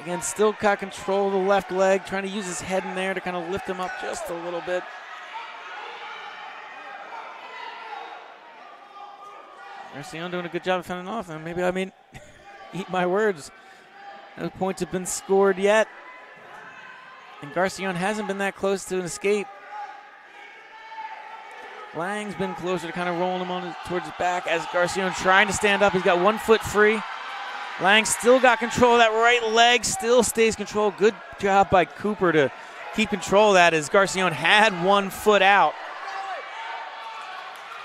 Again, still got control of the left leg, trying to use his head in there to kind of lift him up just a little bit. Garcian doing a good job of fending off, and maybe eat my words. No points have been scored yet. And Garcian hasn't been that close to an escape. Lang's been closer to kind of rolling him towards his back as Garcian trying to stand up. He's got 1 foot free. Lang still got control of that right leg, still stays control. Good job by Cooper to keep control of that as Garcian had 1 foot out.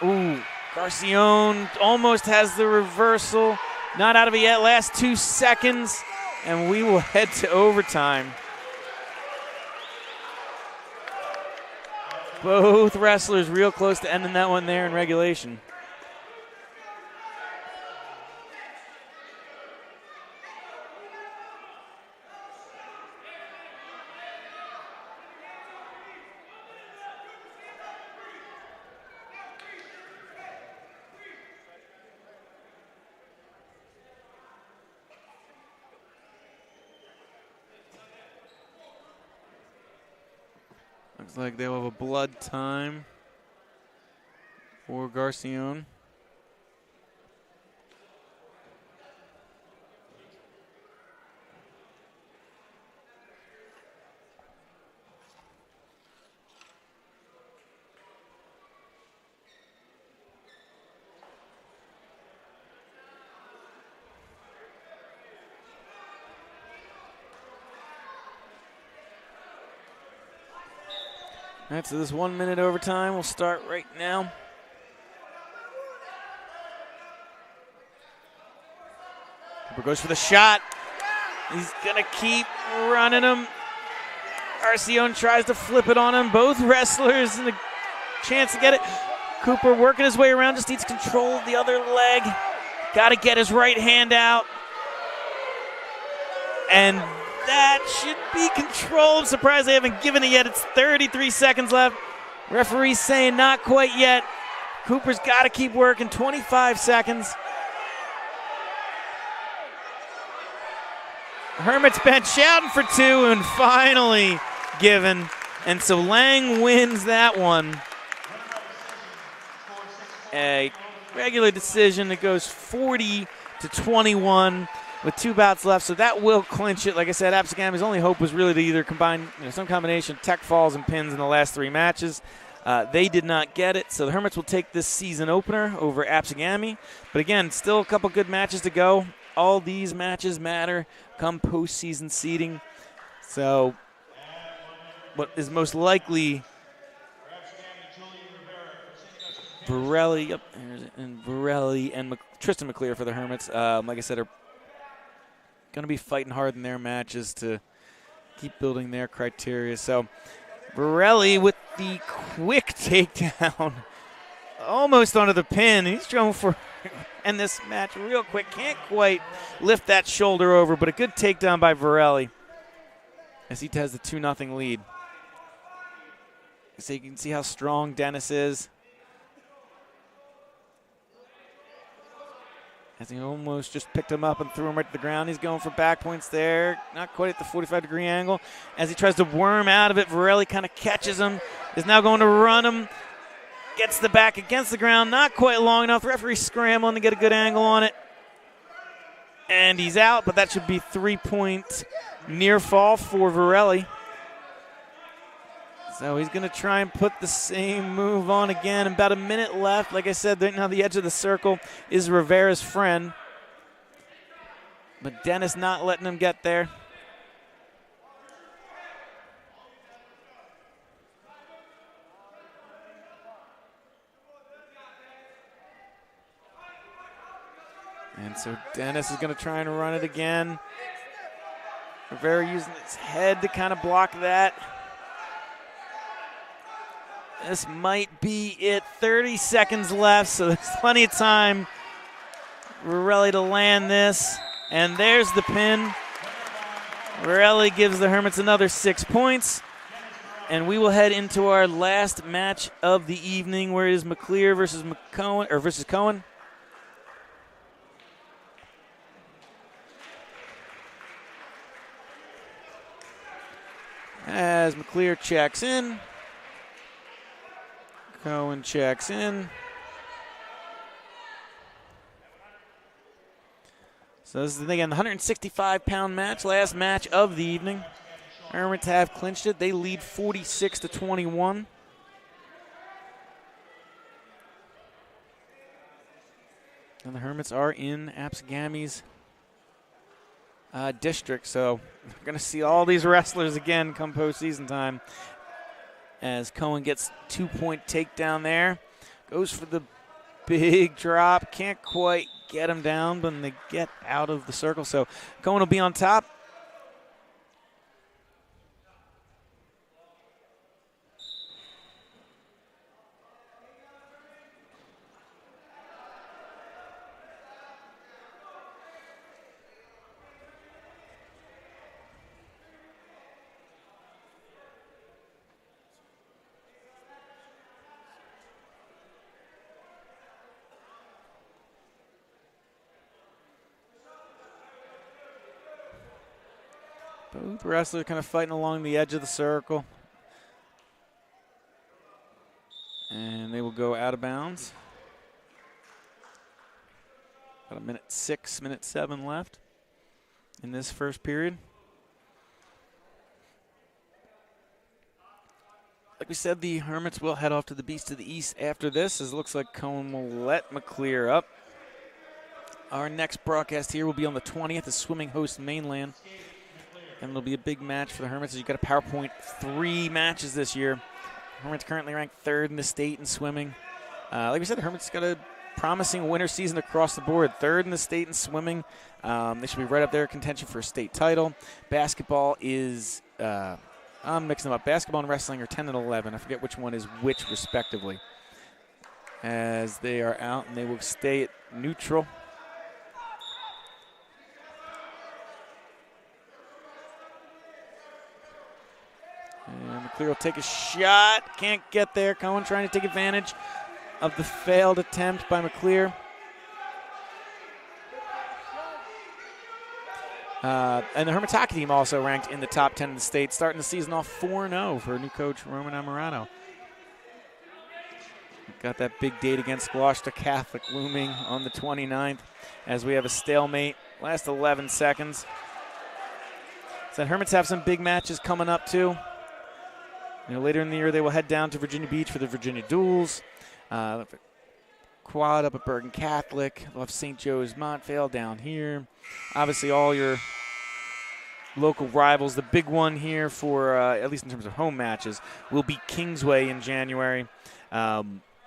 Ooh, Garcian almost has the reversal. Not out of it yet, last 2 seconds, and we will head to overtime. Both wrestlers real close to ending that one there in regulation. Looks like they'll have a blood time for Garcian. All right, so this 1 minute overtime will start right now. Cooper goes for the shot. He's going to keep running him. Garcian tries to flip it on him. Both wrestlers in a chance to get it. Cooper working his way around, just needs control of the other leg. Got to get his right hand out. And that should be controlled. I'm surprised they haven't given it yet. It's 33 seconds left. Referee's saying not quite yet. Cooper's got to keep working. 25 seconds. Hermits bench shouting for two and finally given. And so Lang wins that one. A regular decision that goes 40-21 with 2 bouts left. So that will clinch it. Like I said, Absegami's only hope was really to either combine some combination of tech falls and pins in the last 3 matches. They did not get it. So the Hermits will take this season opener over Absegami. But again, still a couple good matches to go. All these matches matter come postseason seeding. So what is most likely Varelli, and Tristan McClure for the Hermits, like I said, are going to be fighting hard in their matches to keep building their criteria. So Varelli with the quick takedown, almost onto the pin. He's trying for end this match real quick. Can't quite lift that shoulder over, but a good takedown by Varelli as he has the 2-0 lead. So you can see how strong Denis is. As he almost just picked him up and threw him right to the ground. He's going for back points there. Not quite at the 45-degree angle. As he tries to worm out of it, Varelli kind of catches him. Is now going to run him. Gets the back against the ground. Not quite long enough. Referee scrambling to get a good angle on it. And he's out, but that should be 3-point near fall for Varelli. So he's going to try and put the same move on again. About a minute left. Like I said, right now the edge of the circle is Rivera's friend. But Denis not letting him get there. And so Denis is going to try and run it again. Rivera using his head to kind of block that. This might be it. 30 seconds left, so there's plenty of time for Varelli to land this. And there's the pin. Varelli gives the Hermits another 6 points. And we will head into our last match of the evening, where it is McClure versus Cowan. As McClure checks in. Cowan checks in. So this is, again, the 165-pound match, last match of the evening. Hermits have clinched it. They lead 46-21. And the Hermits are in Absegami's district, so we're going to see all these wrestlers again come postseason time. As Cowan gets 2-point takedown there. Goes for the big drop. Can't quite get him down, but they get out of the circle. So Cowan will be on top. Both wrestlers kind of fighting along the edge of the circle. out of bounds. About a minute 6, minute 7 left in this first period. Like we said, the Hermits will head off to the Beast to the East after this, as it looks like Cowan will let McClure up. Our next broadcast here will be on the 20th as swimming hosts Mainland. And it'll be a big match for the Hermits as you got a PowerPoint 3 matches this year. Hermits currently ranked 3rd in the state in swimming. Like we said, the Hermits got a promising winter season across the board. 3rd in the state in swimming. They should be right up there in contention for a state title. Basketball is, I'm mixing them up. Basketball and wrestling are 10 and 11. I forget which one is which respectively. As they are out and they will stay at neutral. And McClure will take a shot. Can't get there. Cowan trying to take advantage of the failed attempt by McClure. And the Hermits hockey team also ranked in the top 10 in the state, starting the season off 4-0 for new coach Roman Amaro. Got that big date against Gloucester Catholic looming on the 29th as we have a stalemate. Last 11 seconds. So the Hermits have some big matches coming up too. Later in the year, they will head down to Virginia Beach for the Virginia Duels. Quad up at Bergen Catholic. They'll have St. Joe's Montvale down here. Obviously, all your local rivals. The big one here for, at least in terms of home matches, will be Kingsway in January. It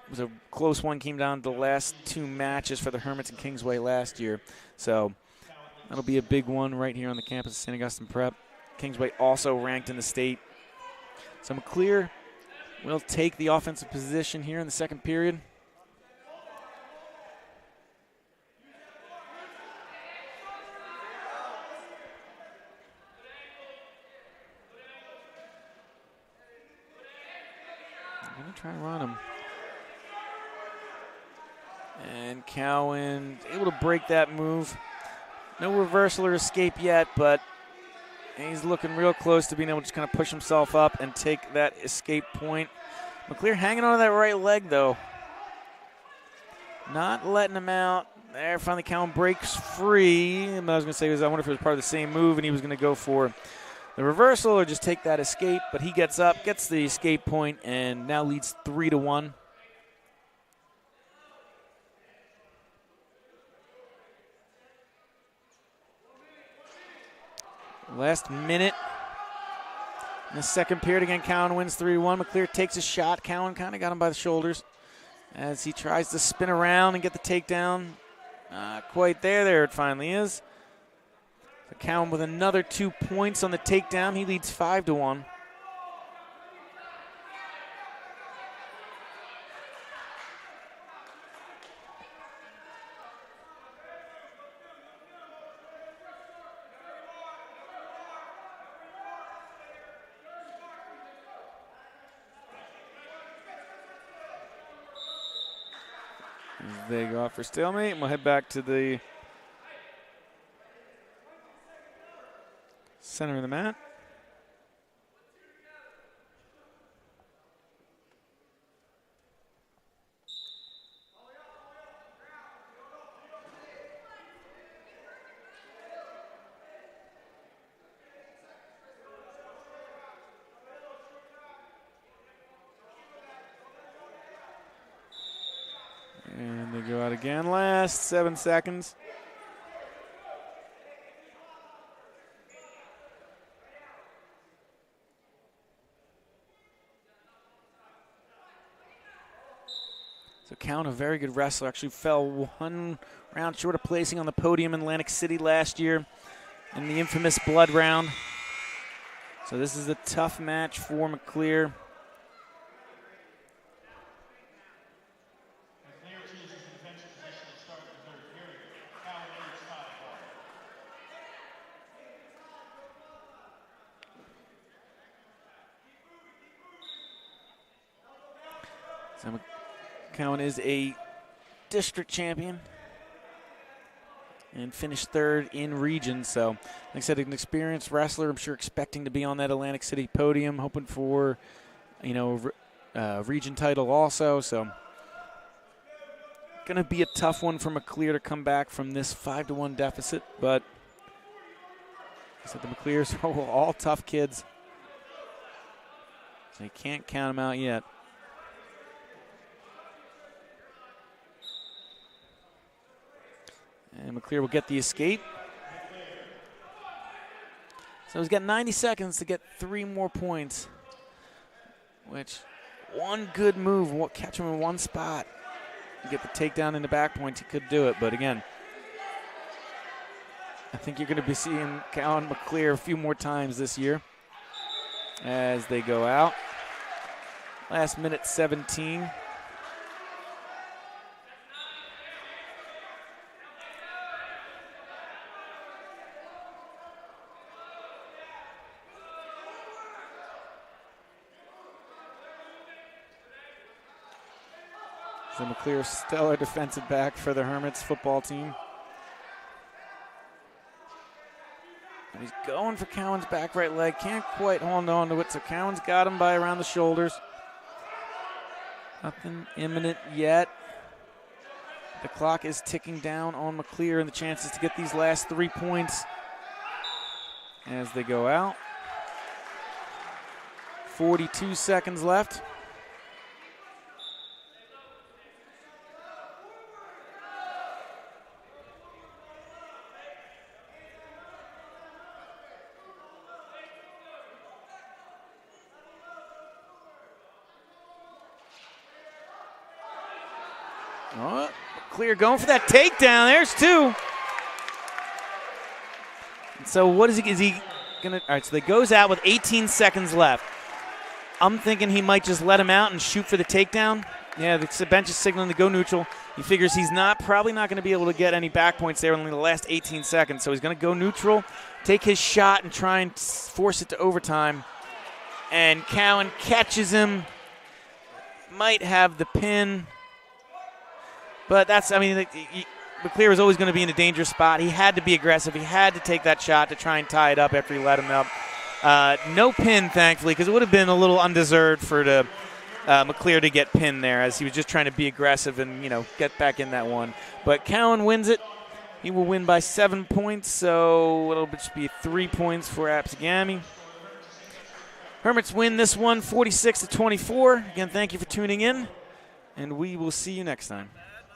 was a close one. Came down to the last 2 matches for the Hermits and Kingsway last year. So that'll be a big one right here on the campus of St. Augustine Prep. Kingsway also ranked in the state. So McClure will take the offensive position here in the second period. I'm going to try and run him. And Cowan able to break that move. No reversal or escape yet, but he's looking real close to being able to just kind of push himself up and take that escape point. McClure hanging on to that right leg, though. Not letting him out. There, finally Cowan breaks free. And I was going to say, I wonder if it was part of the same move and he was going to go for the reversal or just take that escape. But he gets up, gets the escape point, and now leads 3-1. Last minute in the second period. Again, Cowan wins 3-1. McClure takes a shot. Cowan kind of got him by the shoulders as he tries to spin around and get the takedown. Not quite there. There it finally is. So Cowan with another 2 points on the takedown. He leads 5-1. They go out for stalemate, and we'll head back to the center of the mat. And they go out again. Last 7 seconds. So Cowan, a very good wrestler, actually fell 1 round short of placing on the podium in Atlantic City last year in the infamous blood round. So this is a tough match for McClure. So Cowan is a district champion and finished 3rd in region. So, like I said, an experienced wrestler. I'm sure expecting to be on that Atlantic City podium, hoping for, region title also. So, going to be a tough one for McClure to come back from this 5-1 deficit, but I said the McClures are all tough kids. So you can't count them out yet. And McClure will get the escape. So he's got 90 seconds to get 3 more points, which one good move will catch him in one spot. You get the takedown in the back points, he could do it. But again, I think you're going to be seeing Cowan McClure a few more times this year as they go out. Last minute 17. So McClure, stellar defensive back for the Hermits football team. And he's going for Cowan's back right leg. Can't quite hold on to it, so Cowan's got him by around the shoulders. Nothing imminent yet. The clock is ticking down on McClure and the chances to get these last 3 points as they go out. 42 seconds left. Oh, McClure going for that takedown. There's 2. And so what is he gonna? All right, so he goes out with 18 seconds left. I'm thinking he might just let him out and shoot for the takedown. Yeah, the bench is signaling to go neutral. He figures he's probably not going to be able to get any back points there in the last 18 seconds. So he's going to go neutral, take his shot, and try and force it to overtime. And Cowan catches him. Might have the pin. But that's, I mean, McClure was always going to be in a dangerous spot. He had to be aggressive. He had to take that shot to try and tie it up after he let him up. No pin, thankfully, because it would have been a little undeserved for McClure to get pinned there, as he was just trying to be aggressive and, get back in that one. But Cowan wins it. He will win by 7 points, so it'll just be 3 points for Absegami. Hermits win this one 46-24. Again, thank you for tuning in, and we will see you next time.